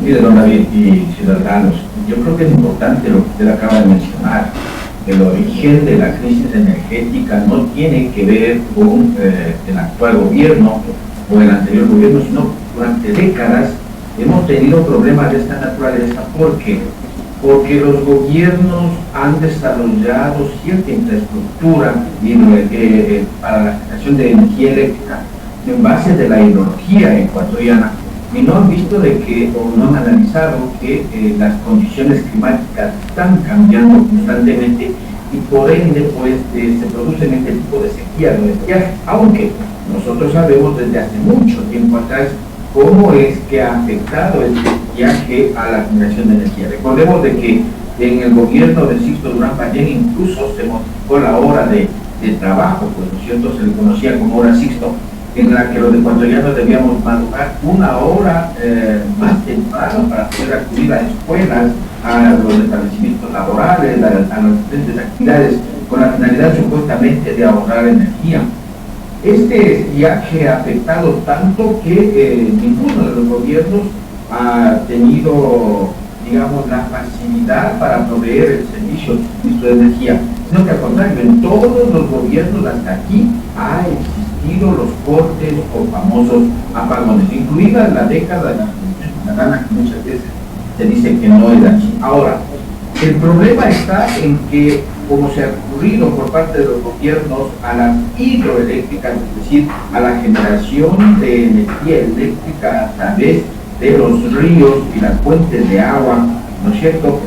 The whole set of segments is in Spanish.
Mire, don David y ciudadanos, yo creo que es importante lo que usted acaba de mencionar. El origen de la crisis energética no tiene que ver con el actual gobierno o el anterior gobierno, sino durante décadas hemos tenido problemas de esta naturaleza. ¿Por qué? Porque los gobiernos han desarrollado cierta infraestructura para la generación de energía eléctrica en base de la ideología ecuatoriana, y no han visto o no han analizado que las condiciones climáticas están cambiando constantemente y por ende pues se producen este tipo de sequías o estiajes, aunque nosotros sabemos desde hace mucho tiempo atrás cómo es que ha afectado este estiaje a la generación de energía. Recordemos de que en el gobierno de Sixto Durán Ballén incluso se modificó la hora de trabajo, pues ¿no es cierto? Se le conocía como hora Sixto, en la que los ecuatorianos debíamos madrugar una hora más temprano para poder acudir a escuelas, a los establecimientos laborales, a las diferentes actividades, con la finalidad supuestamente de ahorrar energía. Este viaje ha afectado tanto que ninguno de los gobiernos ha tenido, digamos, la facilidad para proveer el servicio de energía, sino que al contrario, en todos los gobiernos hasta aquí ha existido los cortes o famosos apagones, incluida la década de la Revolución Ciudadana, que muchas veces se dice que no es así. Ahora, el problema está en que, como se ha ocurrido por parte de los gobiernos a las hidroeléctricas, es decir, a la generación de energía eléctrica a través de los ríos y las fuentes de agua, ¿no es cierto?,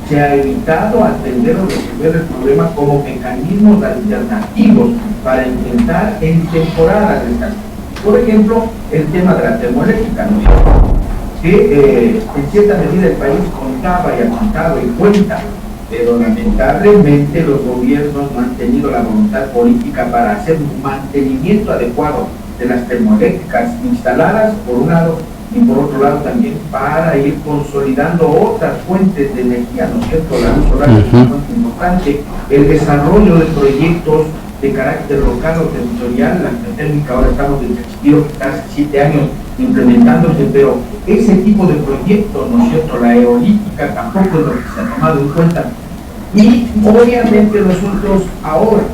se ha evitado atender o resolver el problema como mecanismos alternativos para enfrentar en temporadas de escasez. Por ejemplo, el tema de la termoeléctrica, ¿no es cierto?, que en cierta medida el país contaba y ha contado y cuenta, pero lamentablemente los gobiernos no han tenido la voluntad política para hacer un mantenimiento adecuado de las termoeléctricas instaladas, por un lado, y por otro lado también para ir consolidando otras fuentes de energía, ¿no es cierto? La luz solar es una fuente importante, el desarrollo de proyectos de carácter local o territorial, la geotérmica, ahora estamos desde Chipiro, casi 7 años implementándose, pero ese tipo de proyectos, ¿no es cierto?, la eolítica tampoco es lo que se ha tomado en cuenta. Y obviamente nosotros ahora,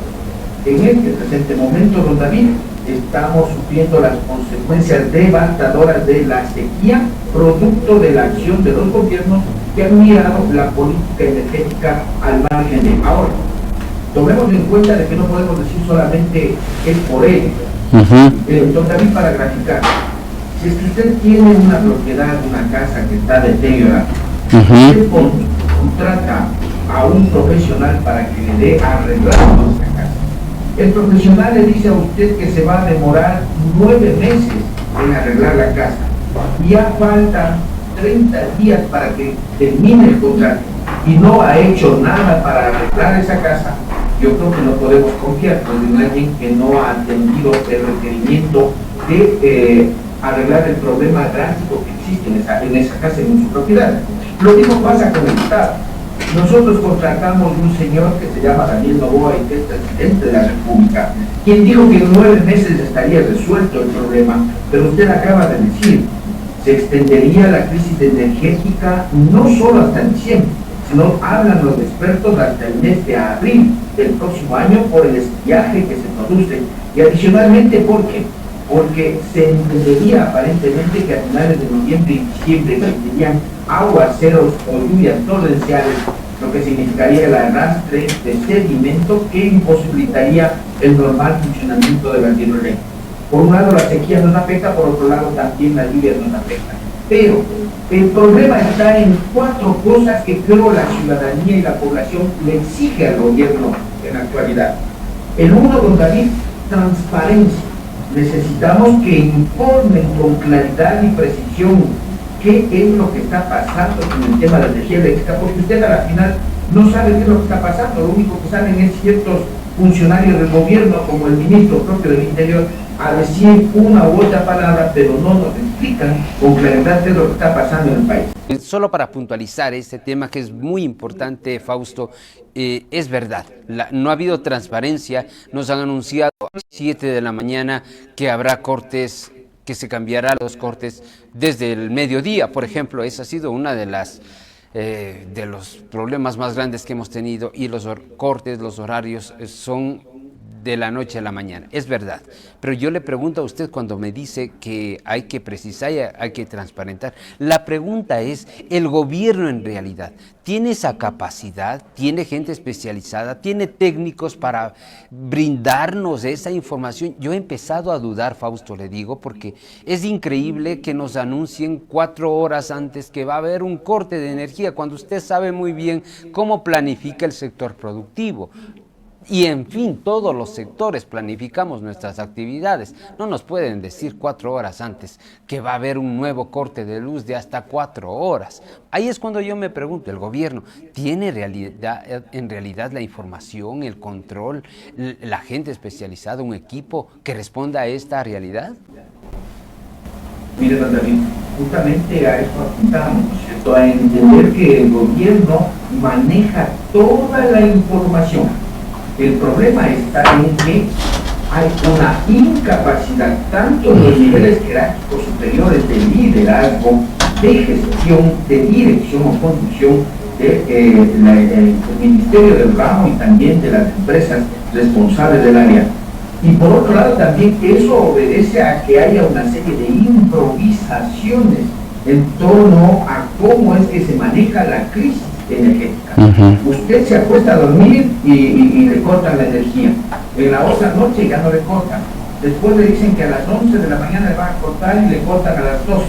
en este presente momento, don David, estamos sufriendo las consecuencias devastadoras de la sequía, producto de la acción de los gobiernos que han mirado la política energética al margen de ahora. Tomemos en cuenta de que no podemos decir solamente es por ello. Don David, para graficar, si es que usted tiene una propiedad, una casa que está deteriorada, usted contrata a un profesional para que le dé arreglar esa casa. El profesional le dice a usted que se va a demorar 9 meses en arreglar la casa. Ya faltan 30 días para que termine el contrato y no ha hecho nada para arreglar esa casa. Yo creo que no podemos confiar en alguien que no ha atendido el requerimiento de arreglar el problema drástico que existe en esa casa, en su propiedad. Lo mismo pasa con el Estado. Nosotros contratamos un señor que se llama Daniel Noboa y que es presidente de la República, quien dijo que en 9 meses estaría resuelto el problema, pero usted acaba de decir, se extendería la crisis energética no solo hasta diciembre, sino hablan los expertos hasta el mes de abril del próximo año por el estiaje que se produce. Y adicionalmente, ¿por qué? Porque se entendería aparentemente que a finales de noviembre y diciembre existirían aguaceros o lluvias torrenciales, lo que significaría el arrastre de sedimento que imposibilitaría el normal funcionamiento de las hidroeléctricas. Por un lado la sequía nos afecta, por otro lado también las lluvias nos afectan. Pero el problema está en 4 cosas que creo la ciudadanía y la población le exige al gobierno en la actualidad. El uno, don David, transparencia. Necesitamos que informen con claridad y precisión qué es lo que está pasando con el tema de la energía eléctrica, porque usted a la final no sabe qué es lo que está pasando. Lo único que saben es ciertos funcionarios del gobierno, como el ministro propio del Interior, a decir una u otra palabra, pero no nos explican con claridad qué es lo que está pasando en el país. Solo para puntualizar este tema que es muy importante, Fausto, es verdad, no ha habido transparencia. Nos han anunciado a las 7 de la mañana que habrá cortes que se cambiará los cortes desde el mediodía, por ejemplo. Esa ha sido una de las de los problemas más grandes que hemos tenido, y los cortes, los horarios son de la noche a la mañana. Es verdad, pero yo le pregunto a usted cuando me dice que hay que precisar y hay que transparentar. La pregunta es, ¿el gobierno en realidad tiene esa capacidad? ¿Tiene gente especializada? ¿Tiene técnicos para brindarnos esa información? Yo he empezado a dudar, Fausto, le digo, porque es increíble que nos anuncien 4 horas antes que va a haber un corte de energía, cuando usted sabe muy bien cómo planifica el sector productivo. Y en fin, todos los sectores planificamos nuestras actividades. No nos pueden decir 4 horas antes que va a haber un nuevo corte de luz de hasta 4 horas. Ahí es cuando yo me pregunto, ¿el gobierno tiene en realidad la información, el control, la gente especializada, un equipo que responda a esta realidad? Mire, don David, justamente a eso apuntamos, ¿no es cierto? A entender que el gobierno maneja toda la información. El problema está en que hay una incapacidad tanto en los niveles jerárquicos superiores de liderazgo, de gestión, de dirección o conducción del Ministerio del Ramo y también de las empresas responsables del área. Y por otro lado también eso obedece a que haya una serie de improvisaciones en torno a cómo es que se maneja la crisis energética. Usted se acuesta a dormir y le cortan la energía. En la otra noche ya no le cortan. Después le dicen que a las 11 de la mañana le van a cortar y le cortan a las 2.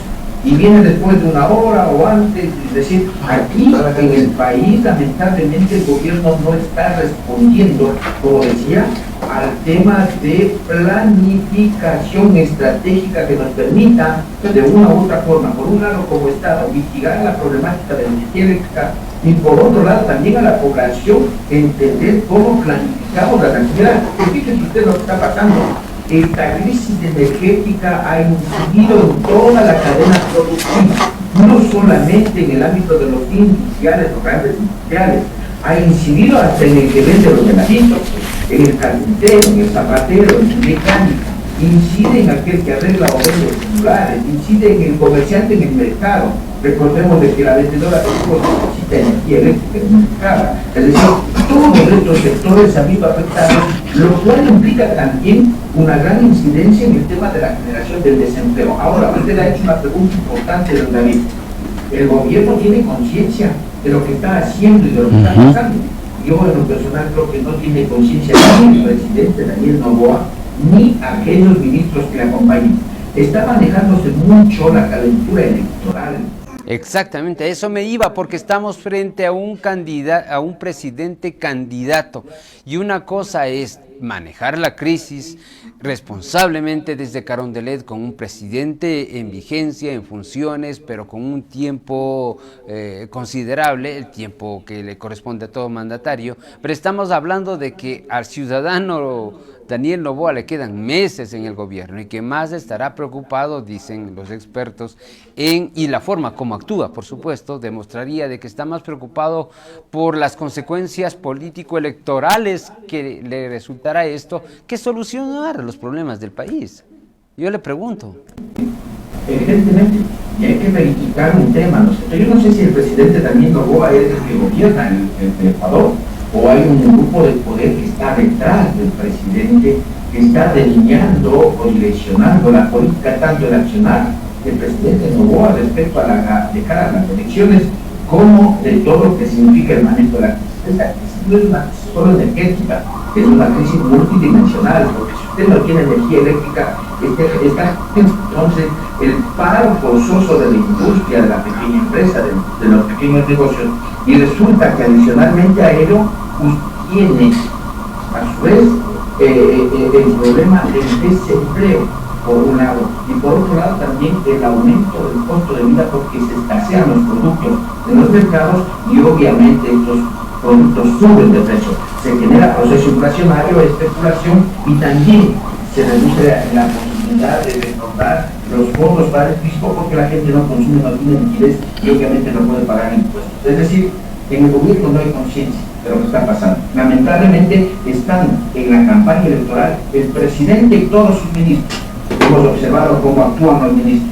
Y viene después de una hora o antes. Es decir, aquí en el país lamentablemente el gobierno no está respondiendo, como decía, al tema de planificación estratégica que nos permita de una u otra forma, por un lado como Estado, mitigar la problemática de la energía eléctrica, y por otro lado también a la población entender cómo planificamos las actividades. Fíjese usted lo que está pasando. Esta crisis energética ha incidido en toda la cadena productiva, no solamente en el ámbito de los industriales, los grandes industriales, ha incidido hasta en el que vende los heladitos, en el carpintero, en el zapatero, en el mecánico, incide en aquel que arregla o vende los celulares, incide en el comerciante en el mercado. Recordemos de que la vendedora de juegos necesita energía eléctrica en el mercado. Es decir, todos estos sectores han visto afectados, lo cual implica también una gran incidencia en el tema de la generación del desempleo. Ahora, usted ha hecho una pregunta importante, don David. ¿El gobierno tiene conciencia de lo que está haciendo y de lo que está pasando? Yo en lo personal creo que no tiene conciencia ni el presidente Daniel Noboa, ni aquellos ministros que le acompañan. Está manejándose mucho la calentura electoral. Exactamente, a eso me iba, porque estamos frente a un presidente candidato, y una cosa es manejar la crisis responsablemente desde Carondelet con un presidente en vigencia, en funciones, pero con un tiempo considerable, el tiempo que le corresponde a todo mandatario, pero estamos hablando de que al ciudadano Daniel Noboa le quedan meses en el gobierno y que más estará preocupado, dicen los expertos, y la forma como actúa, por supuesto, demostraría de que está más preocupado por las consecuencias político-electorales que le resultará esto, que solucionar los problemas del país. Yo le pregunto. Evidentemente, y hay que verificar un tema, ¿no? Yo no sé si el presidente Daniel Noboa es el que gobierna el Ecuador, o hay un grupo de poder que está detrás del presidente, que está delineando o direccionando la política, tanto el accionar del presidente Noboa respecto a de cara a las elecciones, como de todo lo que significa el manejo de la crisis. Esta crisis no es una crisis solo energética, es una crisis multidimensional, porque si usted no tiene energía eléctrica, está entonces el paro forzoso de la industria, de la pequeña empresa, de los pequeños negocios, y resulta que adicionalmente a ello tiene a su vez el problema del desempleo por un lado, y por otro lado también el aumento del costo de vida, porque se escasean los productos en los mercados y obviamente estos productos suben de precio, se genera proceso inflacionario, especulación, y también se reduce la posibilidad de retornar los fondos para el fisco, porque la gente no consume, no tiene liquidez y obviamente no puede pagar impuestos. Es decir, en el gobierno no hay conciencia de lo que está pasando. Lamentablemente están en la campaña electoral el presidente y todos sus ministros. hemos observado cómo actúan los ministros.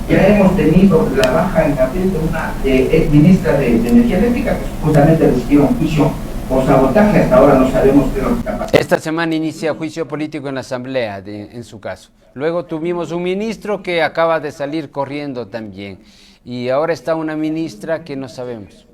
Ya hemos tenido la baja en abril de una ex ministra de Energía Eléctrica que supuestamente recibió un juicio por sabotaje. Hasta ahora no sabemos qué es lo que está pasando. Esta semana inicia juicio político en la Asamblea, en su caso. Luego tuvimos un ministro que acaba de salir corriendo también. Y ahora está una ministra que no sabemos.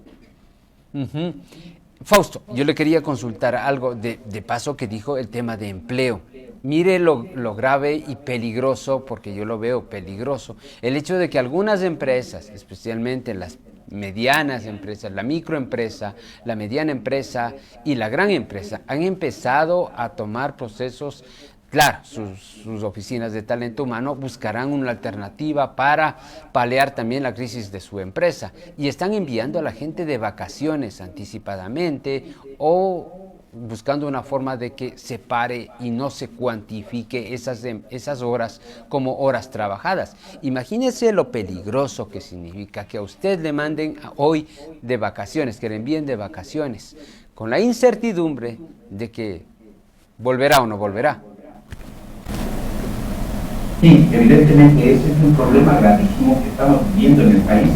Fausto, yo le quería consultar algo de paso que dijo el tema de empleo. Mire lo grave y peligroso, porque yo lo veo peligroso, el hecho de que algunas empresas, especialmente las medianas empresas, la microempresa, la mediana empresa y la gran empresa, han empezado a tomar procesos. Claro, sus oficinas de talento humano buscarán una alternativa para paliar también la crisis de su empresa y están enviando a la gente de vacaciones anticipadamente o buscando una forma de que se pare y no se cuantifique esas horas como horas trabajadas. Imagínese lo peligroso que significa que a usted le manden hoy de vacaciones, que le envíen de vacaciones, con la incertidumbre de que volverá o no volverá. Sí, evidentemente ese es un problema gravísimo que estamos viviendo en el país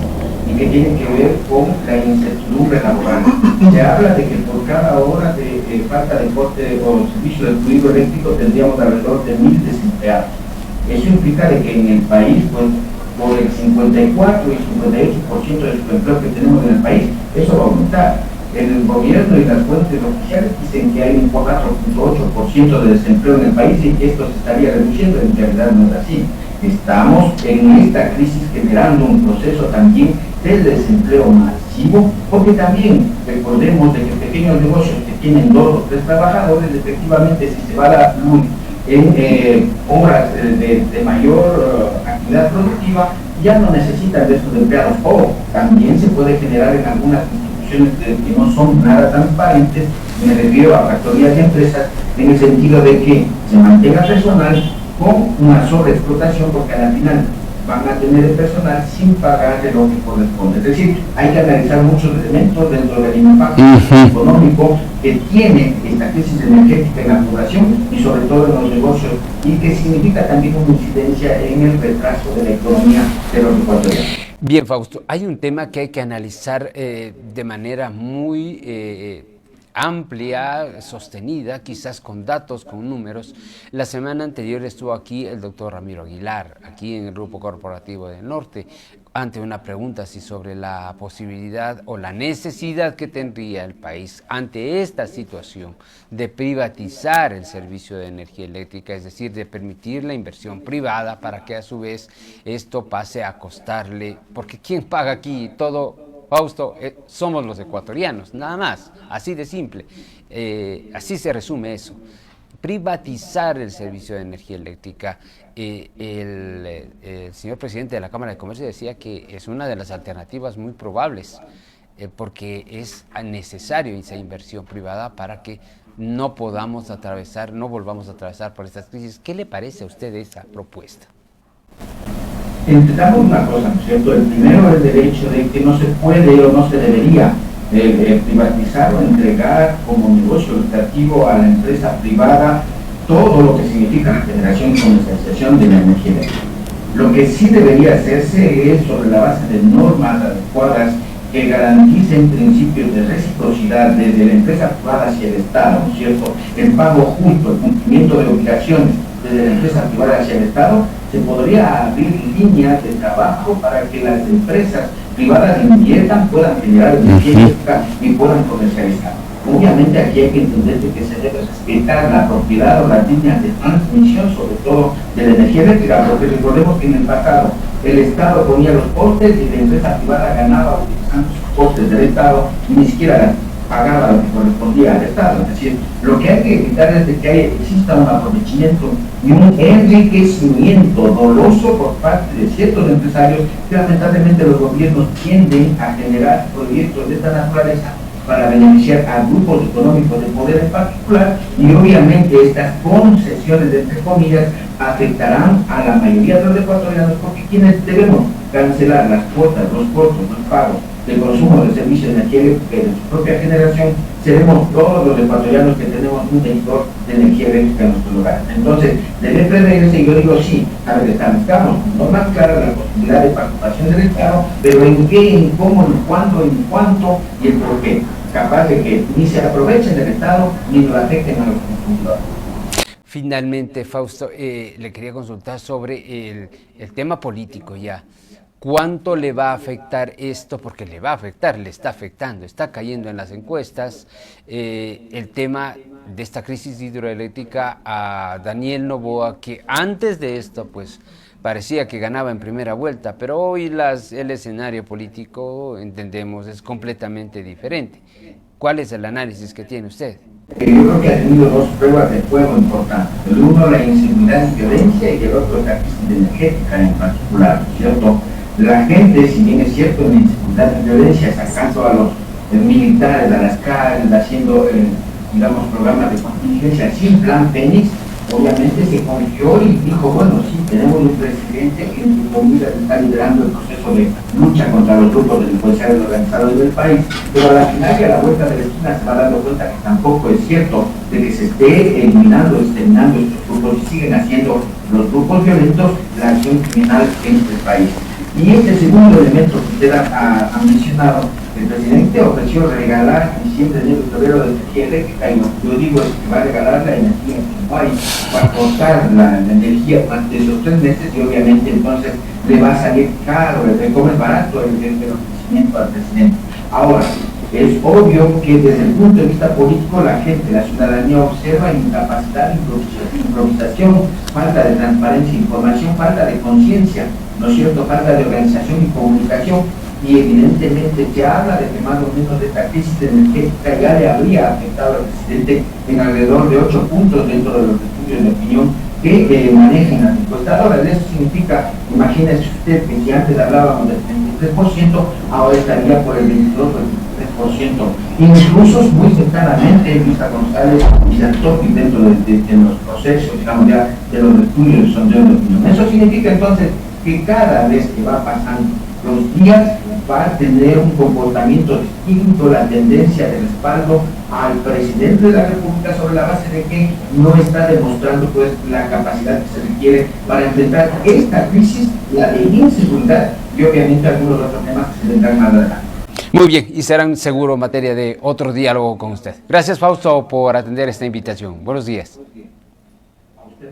y que tiene que ver con la incertidumbre laboral. Se habla de que por cada hora de falta de corte o servicio de fluido eléctrico tendríamos alrededor de 1.000 desempleados. Eso implica de que en el país, pues, por el 54 y 58% de subempleo que tenemos en el país, eso va a aumentar. El gobierno y las fuentes oficiales dicen que hay un 4.8% de desempleo en el país y que esto se estaría reduciendo. En realidad no es así. Estamos en esta crisis generando un proceso también de desempleo masivo, porque también recordemos de que pequeños negocios que tienen 2 o 3 trabajadores, efectivamente si se va a la luz en horas de mayor actividad productiva, ya no necesitan de estos empleados. O también se puede generar en algunas que no son nada transparentes, me refiero a factorías y empresas, en el sentido de que se mantenga personal con una sobreexplotación, porque al final van a tener el personal sin pagarle lo que corresponde. Es decir, hay que analizar muchos elementos dentro del impacto económico que tiene esta crisis energética en la población y sobre todo en los negocios, y que significa también una incidencia en el retraso de la economía de los ecuatorianos. Bien, Fausto, hay un tema que hay que analizar de manera muy amplia, sostenida, quizás con datos, con números. La semana anterior estuvo aquí el doctor Ramiro Aguilar, aquí en el Grupo Corporativo del Norte, ante una pregunta así sobre la posibilidad o la necesidad que tendría el país ante esta situación de privatizar el servicio de energía eléctrica, es decir, de permitir la inversión privada para que a su vez esto pase a costarle, porque ¿quién paga aquí todo? Fausto, somos los ecuatorianos, nada más, así de simple, así se resume eso. Privatizar el servicio de energía eléctrica. El señor presidente de la Cámara de Comercio decía que es una de las alternativas muy probables, porque es necesario esa inversión privada para que no podamos atravesar, no volvamos a atravesar por estas crisis. ¿Qué le parece a usted esa propuesta? Entendamos una cosa, ¿no es cierto? El primero es el hecho de que no se puede o no se debería privatizar o entregar como negocio lucrativo a la empresa privada todo lo que significa la generación y comercialización de la energía eléctrica. Lo que sí debería hacerse es sobre la base de normas adecuadas que garanticen principios de reciprocidad desde la empresa privada hacia el Estado, ¿no es cierto? El pago justo, el cumplimiento de obligaciones desde la empresa privada hacia el Estado. Se podría abrir líneas de trabajo para que las empresas privadas inviertan, puedan generar energía y puedan comercializar. Obviamente aquí hay que entender que se debe respetar la propiedad o las líneas de transmisión, sobre todo de la energía eléctrica, porque recordemos que en el pasado el Estado ponía los postes y la empresa privada ganaba utilizando sus postes del Estado y ni siquiera pagaba lo que correspondía al Estado. Es decir, lo que hay que evitar es de que exista un aprovechamiento y un enriquecimiento doloso por parte de ciertos empresarios que lamentablemente los gobiernos tienden a generar proyectos de esta naturaleza para beneficiar a grupos económicos de poder en particular, y obviamente estas concesiones, entre comillas, afectarán a la mayoría de los ecuatorianos, porque quienes debemos cancelar las cuotas, los costos, los pagos del consumo de servicios de energía eléctrica de su propia generación, seremos todos los ecuatorianos que tenemos tenemos un medidor de energía eléctrica en nuestros hogares. Entonces, debe preverse, y yo digo sí, a ver, estamos no más clara la posibilidad de participación del Estado, pero en qué, en cómo, en cuándo, en cuánto y el por qué. Capaz de que ni se aprovechen del Estado ni lo afecten a los consumidores. Finalmente, Fausto, le quería consultar sobre el tema político ya. ¿Cuánto le va a afectar esto? Porque le va a afectar, le está afectando, está cayendo en las encuestas el tema de esta crisis hidroeléctrica a Daniel Noboa, que antes de esto pues parecía que ganaba en primera vuelta, pero hoy el escenario político, entendemos, es completamente diferente. ¿Cuál es el análisis que tiene usted? Yo creo que ha tenido dos pruebas de fuego importantes. El uno, la inseguridad y violencia, y el otro, la crisis energética en particular, ¿cierto? La gente, si bien es cierto, en inseguridad y violencia, sacando a los militares a las calles, haciendo, digamos, programas de contingencia sin plan Fénix, obviamente se confió y dijo, bueno, sí, tenemos un presidente que en comida está liderando el proceso de lucha contra los grupos delincuenciales organizados del país, pero a la final y a la vuelta de la esquina se va dando cuenta que tampoco es cierto de que se esté eliminando, exterminando estos grupos y siguen haciendo los grupos violentos la acción criminal en este país. Y este segundo elemento que usted ha mencionado, el presidente ofreció regalar en diciembre, enero y febrero de energía eléctrica, y lo que yo digo es que va a regalar la energía que no hay, va a cortar la energía durante esos 3 meses y obviamente entonces le va a salir caro, le come barato el ofrecimiento al presidente. Ahora, es obvio que desde el punto de vista político la gente, la ciudadanía observa incapacidad, improvisación, falta de transparencia, información, falta de conciencia, ¿no es cierto?, falta de organización y comunicación, y evidentemente se habla de que más o menos esta crisis energética ya le habría afectado al presidente en alrededor de 8 puntos dentro de los estudios de opinión que manejan las encuestadoras. Eso significa, imagínese usted que si antes hablábamos del 33%, ahora estaría por el 22 o el 23%, incluso muy cercanamente Luisa González y Santoki dentro de los procesos, digamos ya, de los estudios de sondeo de opinión. Eso significa entonces que cada vez que va pasando los días va a tener un comportamiento distinto, la tendencia de respaldo al presidente de la República sobre la base de que no está demostrando pues la capacidad que se requiere para enfrentar esta crisis, la de inseguridad y obviamente algunos otros temas que se vendrán más adelante. Muy bien, y serán seguro materia de otro diálogo con usted. Gracias, Fausto, por atender esta invitación. Buenos días. A usted,